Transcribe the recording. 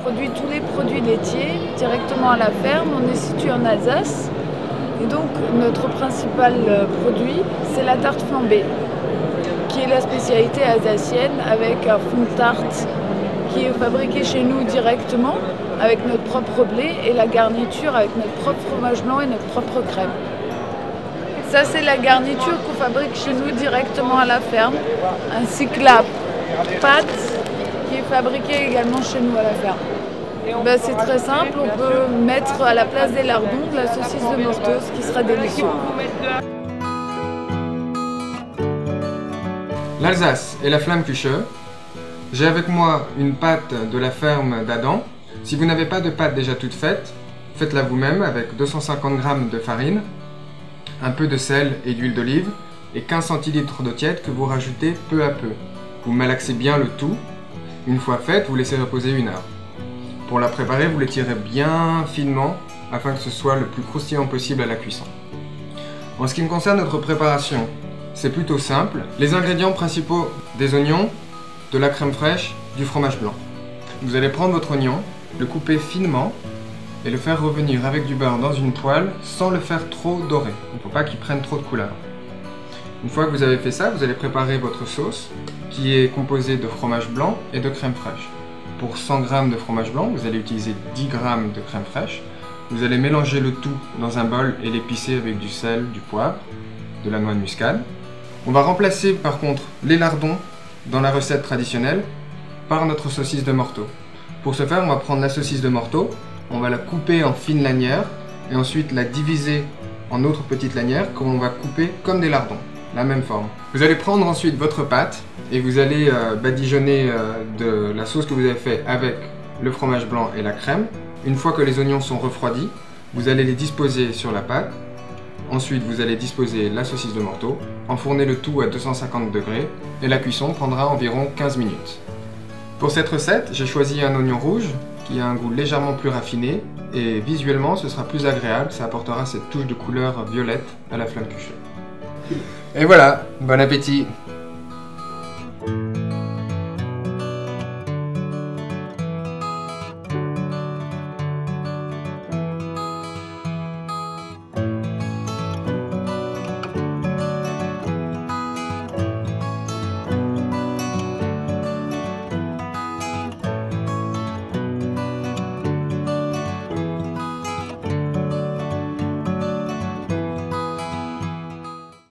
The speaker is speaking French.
produit tous les produits laitiers directement à la ferme. On est situé en Alsace. Et donc notre principal produit, c'est la tarte flambée, qui est la spécialité alsacienne avec un fond de tarte qui est fabriqué chez nous directement avec notre propre blé et la garniture avec notre propre fromage blanc et notre propre crème. Ça, c'est la garniture qu'on fabrique chez nous directement à la ferme, ainsi que la pâte qui est fabriquée également chez nous à la ferme. Ben, c'est très simple, on peut mettre à la place des lardons de la saucisse de Morteau, ce qui sera délicieux. L'Alsace et la Flamme Küche. J'ai avec moi une pâte de la ferme d'Adam. Si vous n'avez pas de pâte déjà toute faite, faites-la vous-même avec 250 g de farine, un peu de sel et d'huile d'olive et 15 centilitres d'eau tiède que vous rajoutez peu à peu. Vous malaxez bien le tout. Une fois faite, vous laissez reposer 1 heure. Pour la préparer, vous l'étirez bien finement afin que ce soit le plus croustillant possible à la cuisson. En ce qui me concerne notre préparation, c'est plutôt simple. Les ingrédients principaux: des oignons, de la crème fraîche, du fromage blanc. Vous allez prendre votre oignon, le couper finement et le faire revenir avec du beurre dans une poêle sans le faire trop dorer. Il ne faut pas qu'il prenne trop de couleur. Une fois que vous avez fait ça, vous allez préparer votre sauce qui est composée de fromage blanc et de crème fraîche. Pour 100 g de fromage blanc, vous allez utiliser 10 g de crème fraîche. Vous allez mélanger le tout dans un bol et l'épicer avec du sel, du poivre, de la noix de muscade. On va remplacer par contre les lardons dans la recette traditionnelle par notre saucisse de Morteau. Pour ce faire, on va prendre la saucisse de Morteau, on va la couper en fines lanières et ensuite la diviser en autres petites lanières qu'on va couper comme des lardons, la même forme. Vous allez prendre ensuite votre pâte et vous allez badigeonner de la sauce que vous avez fait avec le fromage blanc et la crème. Une fois que les oignons sont refroidis, vous allez les disposer sur la pâte. Ensuite, vous allez disposer la saucisse de Morteau, enfourner le tout à 250 degrés et la cuisson prendra environ 15 minutes. Pour cette recette, j'ai choisi un oignon rouge qui a un goût légèrement plus raffiné et visuellement ce sera plus agréable, ça apportera cette touche de couleur violette à la Flamme Küche. Et voilà, bon appétit!